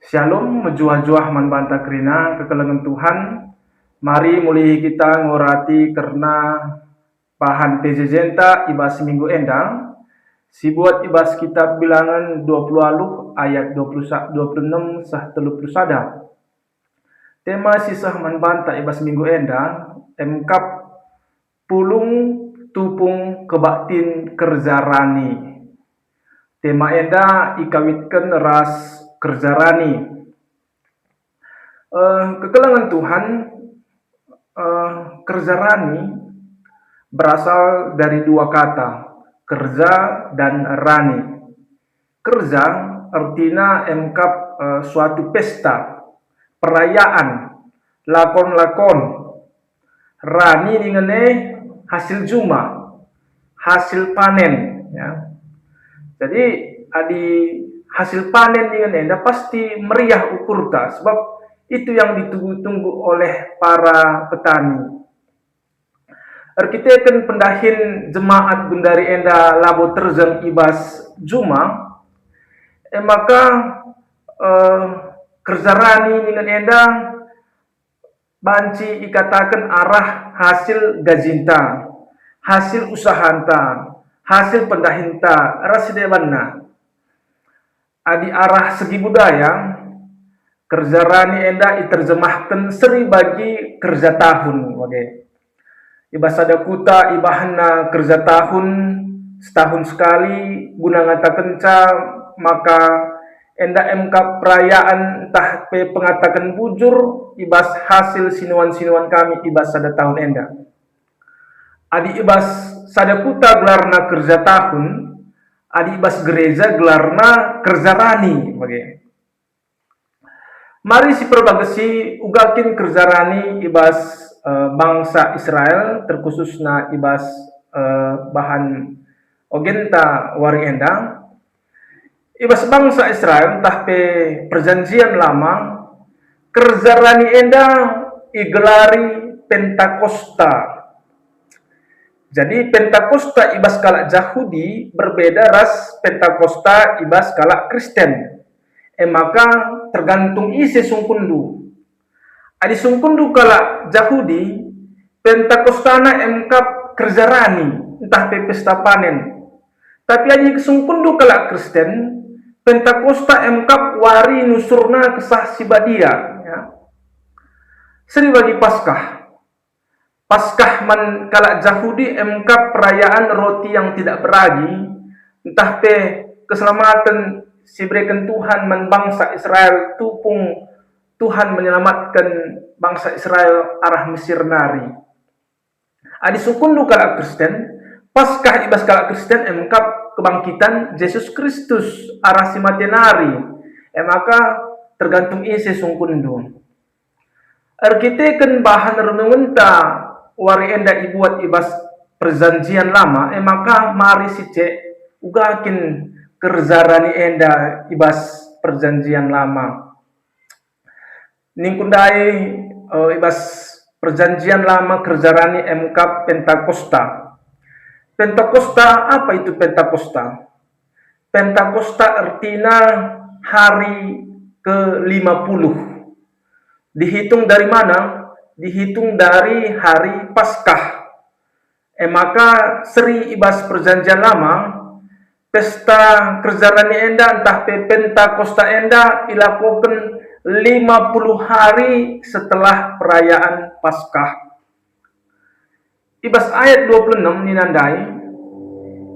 Shalom, menjuah-juah manbanta kerina kekelengan Tuhan. Mari mulai kita ngorati karena bahan pejejenta ibas minggu endang. Si buat ibas kitab bilangan 20 aluh ayat 26 sah 30 sada. Tema sisah manbanta ibas minggu endang emkap pulung tupung kebaktin kerjarani. Tema enda ikawitkan ras kerjarani. Kekelengan Tuhan, kerjarani berasal dari dua kata, kerja dan rani. Kerja artinya emkap suatu pesta, perayaan, lakon-lakon. Rani dingene hasil juma, hasil panen. Ya. Jadi adi hasil panen dengan enda pasti meriah ukurta sebab itu yang ditunggu-tunggu oleh para petani. Kita akan pendahin jemaat gundari enda labo terjang ibas juma, maka kerjarani dengan enda banci ikatakan arah hasil gajinta, hasil usahanta, hasil pendahinta, rasidewanna. Adi arah segi budaya, kerjarani enda iterjemahkan seri bagi kerja tahun. Oke. Ibasada kuta ibahana kerja tahun setahun sekali guna ngata kenca maka enda emkap perayaan entah pe pengatakan bujur ibas hasil sinuan-sinuan kami ibas sada tahun enda. Adi ibas sada kuta gelarna kerja tahun, adi ibas gereja gelarna kerjarani. Oke. Mari si perbagasi ugakin kerjarani ibas bangsa Israel terkhususna ibas bahan ogenta wari enda. Ibas bangsa Israel entah pe perjanjian lama kerjarani enda igelari Pentakosta. Jadi Pentakosta ibas kalak Yahudi berbeda ras Pentakosta ibas kalak Kristen. Maka tergantung isi sungkundu. Adi sungkundu kalak Yahudi, Pentakostana emkap kerjarani, entah pe pesta panen. Tapi adi sungkundu kalak Kristen, Pentakosta emkap wari nusurna kesah sibadia. Ya. Seri bagi Paskah. Paskah man kalak Yahudi emkap perayaan roti yang tidak beragi, entah pe keselamatan si berikan Tuhan man bangsa Israel tupung Tuhan menyelamatkan bangsa Israel arah Mesir nari. Adi sukundu kalak Kristen, Paskah ibas kalak Kristen emkap kebangkitan Yesus Kristus arah si matenari. Maka tergantung isi sungkundu. Arkiteken bahan renungunta wari enda ibuat ibas perjanjian lama, maka mari si cek ugakin kerjarani enda ibas perjanjian lama. Ningkundai ibas perjanjian lama kerjarani emkap Pentakosta. Pentakosta, apa itu Pentakosta? Pentakosta artinya hari ke-50. Dihitung dari mana? Dihitung dari hari Paskah. Maka seri ibas perjanjian lama pesta kerjarani enda entah pe Pentakosta enda ilakukan 50 hari setelah perayaan Paskah. Ibas ayat 26 ninandai,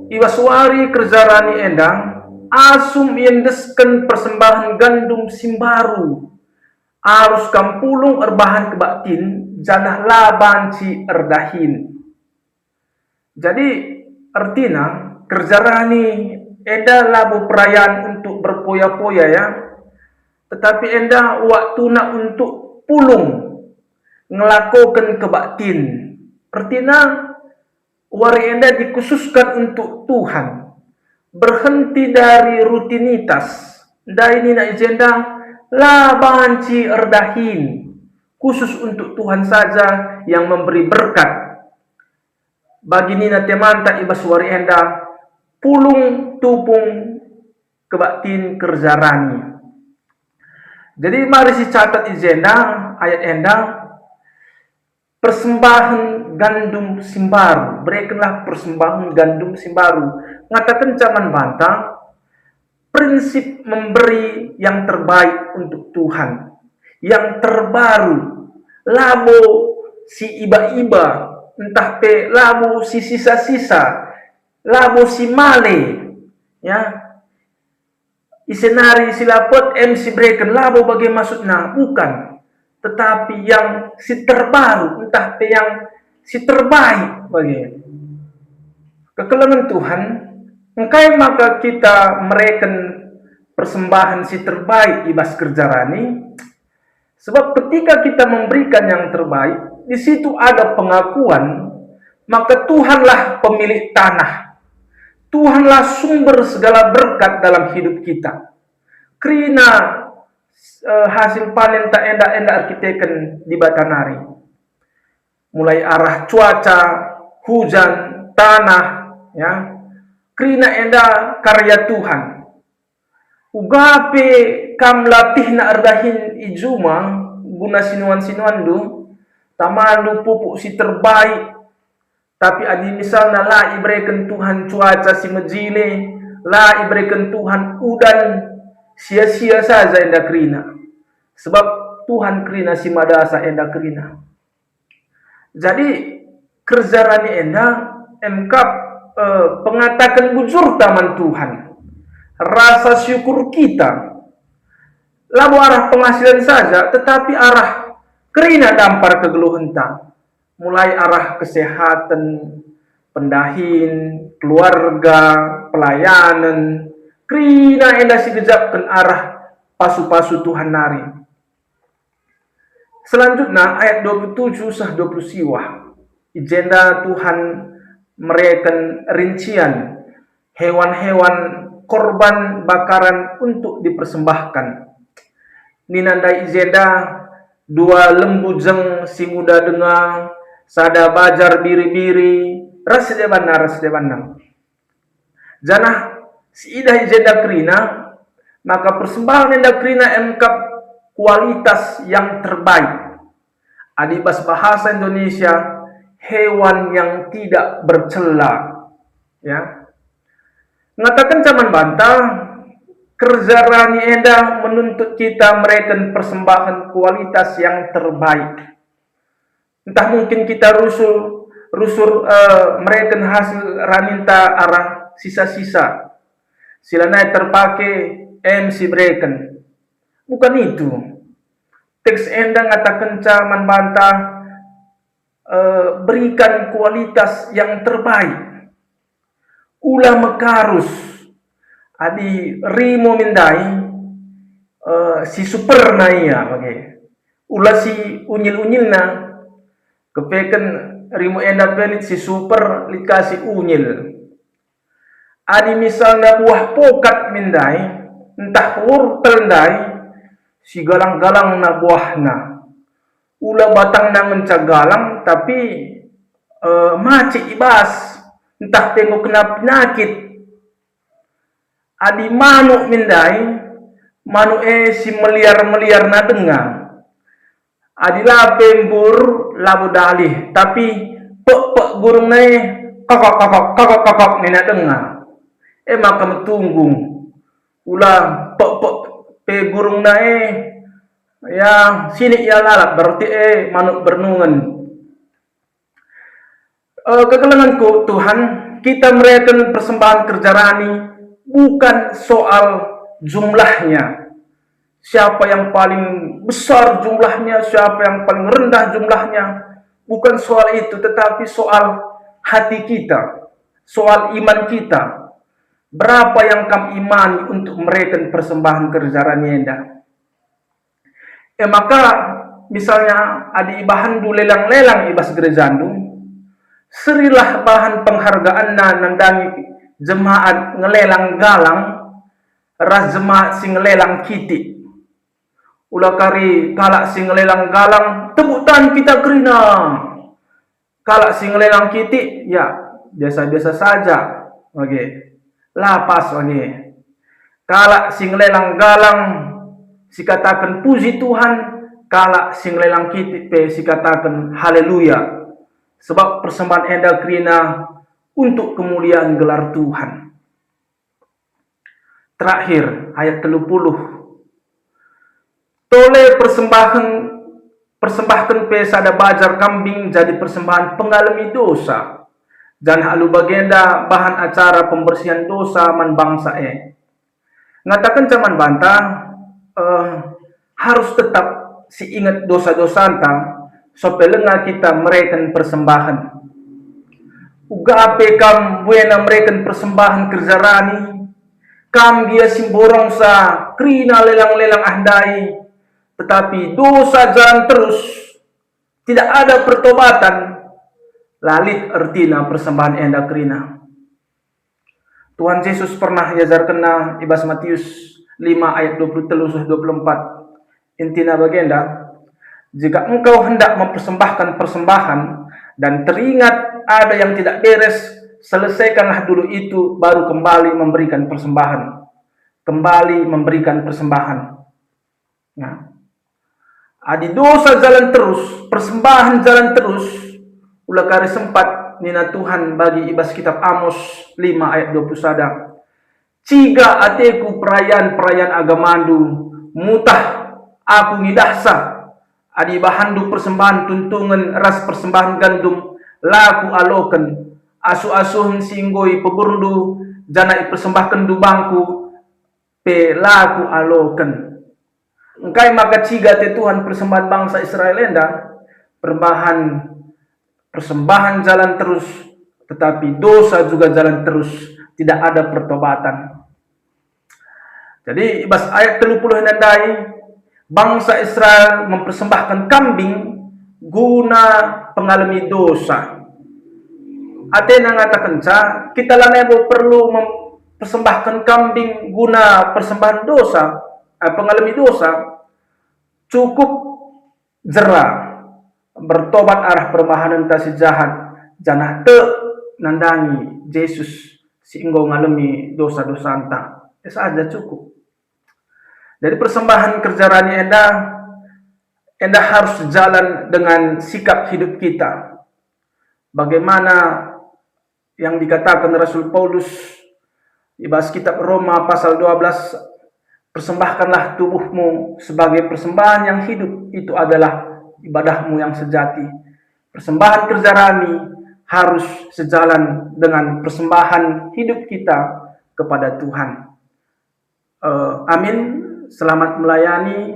ibas wari kerjarani enda asum yendesken persembahan gandum simbaru arus kampulung erbahan kebaktin janah labanci erdahin. Jadi artinya kerjarani enda labu perayaan untuk berpoya-poya ya. Tetapi enda waktu nak untuk pulung ngelakukan kebaktin. Artinya wari enda dikhususkan untuk Tuhan. Berhenti dari rutinitas. Dari ini nak agenda labanci erdahin. Khusus untuk Tuhan saja yang memberi berkat. Bagi nina temanta ibas wari enda pulung tupung kebaktin kerjarani. Jadi mari si catat izenda ayat enda, persembahan gandum simbaru, berikanlah persembahan gandum simbaru. Ngatakan caman bantang, prinsip memberi yang terbaik untuk Tuhan, yang terbaru, labo si iba-iba, entah pe labo si sisa-sisa, labo si male, ya, isenari silapot MC Breken labo bagai maksudnya bukan, tetapi yang si terbaru, entah pe yang si terbaik bagi kekelengan Tuhan. Engkai maka kita mereken persembahan si terbaik ibas kerjarani, sebab ketika kita memberikan yang terbaik, di situ ada pengakuan, maka Tuhanlah pemilik tanah, Tuhanlah sumber segala berkat dalam hidup kita. Krina hasil panen tak enda arkiteken di Batanari. Mulai arah cuaca, hujan, tanah, ya. Krina enda karya Tuhan. Ugape kam latih na ardahin ijuma guna sinuan-sinuan du, tamandu pupuk si terbaik. Tapi adi misalnya la iberikan Tuhan cuaca si mejile, la iberikan Tuhan udan, sia-sia saja enda krina. Sebab Tuhan krina si madasa enda krina. Jadi kerjarani enda engkap pengatakan bujur taman Tuhan. Rasa syukur kita. Lalu arah penghasilan saja, tetapi arah kerina dampar kegeluhenta. Mulai arah kesehatan, pendahin, keluarga, pelayanan, kerina enda si gejapkan arah pasu-pasu Tuhan nari. Selanjutnya ayat 27 sah 20 siwah. Ijenda Tuhan mereken rincian hewan-hewan korban bakaran untuk dipersembahkan. Ninandai ijenda 2 lembu jeng si muda dengar, sada bajar biri-biri, rasdebana. Janah si idah ijenda krina, maka persembahan enda krina engkap kualitas yang terbaik. Adibas bahasa Indonesia, hewan yang tidak bercela, ya. Ngatakan caman bantah, kerjarani enda menuntut kita mereken persembahan kualitas yang terbaik. Entah mungkin kita rusur mereken hasil raninta arah sisa-sisa. Silanai terpakai MC breken. Bukan itu. Teks enda ngatakan caman bantah, berikan kualitas yang terbaik. Ulah mekarus adi rimo mindai si super na iya bagai ulah si unyil na kepeken rimo enda pelit si super likasi unyil. Adi misalnya buah pokat mindai entah wortel ndai si galang-galang na buah na ulah batang na mencagalang tapi maci ibas entah tengok kena penyakit. Adi manuk mindai, manuk si meliar na dengar. Adi lapembur labu dalih, tapi pek burung nai kokok nina dengar. Maka metunggung. Ulah pe burung nai, ya sini ia lalap berarti manuk bernungan. Kekelenganku Tuhan, kita merayakan persembahan kerjarani bukan soal jumlahnya, siapa yang paling besar jumlahnya, siapa yang paling rendah jumlahnya, bukan soal itu, tetapi soal hati kita, soal iman kita. Berapa yang kami imani untuk merayakan persembahan kerjarani enda. Maka misalnya ada bahan du lelang-lelang ibas gerejandu, serilah bahan penghargaan na nandani jemaat ngelelang galang, ras jemaat si ngelelang kiti. Ulah kari kalak si ngelelang galang, tepuk tangan kita kerina. Kalak si ngelelang kiti, ya biasa-biasa saja. Oke, lapas oke. Kalak si ngelelang galang, si katakan puji Tuhan, kala sing lelang kiti pe si katakan haleluya. Sebab persembahan enda kerina untuk kemuliaan gelar Tuhan. Terakhir, ayat 30. Tole persembahkan pe sada bajar kambing jadi persembahan penggalami dosa. Dan halu bagenda bahan acara pembersihan dosa man bangsa ngatakan zaman bantah harus tetap si ingat dosa-dosa anta sopelena kita mereken persembahan. Uga ape kam buena mereken persembahan kerjarani kam dia simborong sa krina lelang-lelang ahdai, tetapi dosa jalan terus, tidak ada pertobatan, lalit artina persembahan enda krina. Tuhan Yesus pernah yajarkena ibas Matius 5 ayat 23-24. Intina bagenda, jika engkau hendak mempersembahkan persembahan dan teringat ada yang tidak beres, selesaikanlah dulu itu, baru kembali memberikan persembahan. Kembali memberikan persembahan. Nah, adi dosa jalan terus, persembahan jalan terus, ulah kari sempat nina Tuhan bagi ibas kitab Amos 5 ayat 21. Ciga ateku perayaan-perayaan agamandu, mutah aku ngidahsa, adi bahandu persembahan tuntungan ras persembahan gandum, laku aloken, asu-asuhun singgoi pegurundu, jana ipersembahkan du bangku, pe laku aloken. Engkai maka ciga te Tuhan persembahan bangsa Israel enda, persembahan jalan terus, tetapi dosa juga jalan terus, tidak ada pertobatan. Jadi ibas ayat 30 nandai, bangsa Israel mempersembahkan kambing guna pengalami dosa. Atena ngatakan kita lanebo perlu mempersembahkan kambing guna persembahan dosa, pengalami dosa, cukup jera bertobat arah perbahanan tasi jahat, janah te nandangi Yesus sehingga ngalami dosa-dosa anta. Saja cukup. Jadi persembahan kerjarani enda harus jalan dengan sikap hidup kita. Bagaimana yang dikatakan Rasul Paulus di bahas kitab Roma pasal 12, persembahkanlah tubuhmu sebagai persembahan yang hidup, itu adalah ibadahmu yang sejati. Persembahan kerjarani harus sejalan dengan persembahan hidup kita kepada Tuhan. Amin. Selamat melayani.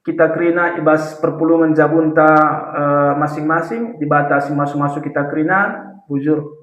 Kita kerina ibas perpulungan jabunta masing-masing, dibatasi masuk-masuk kita kerina bujur.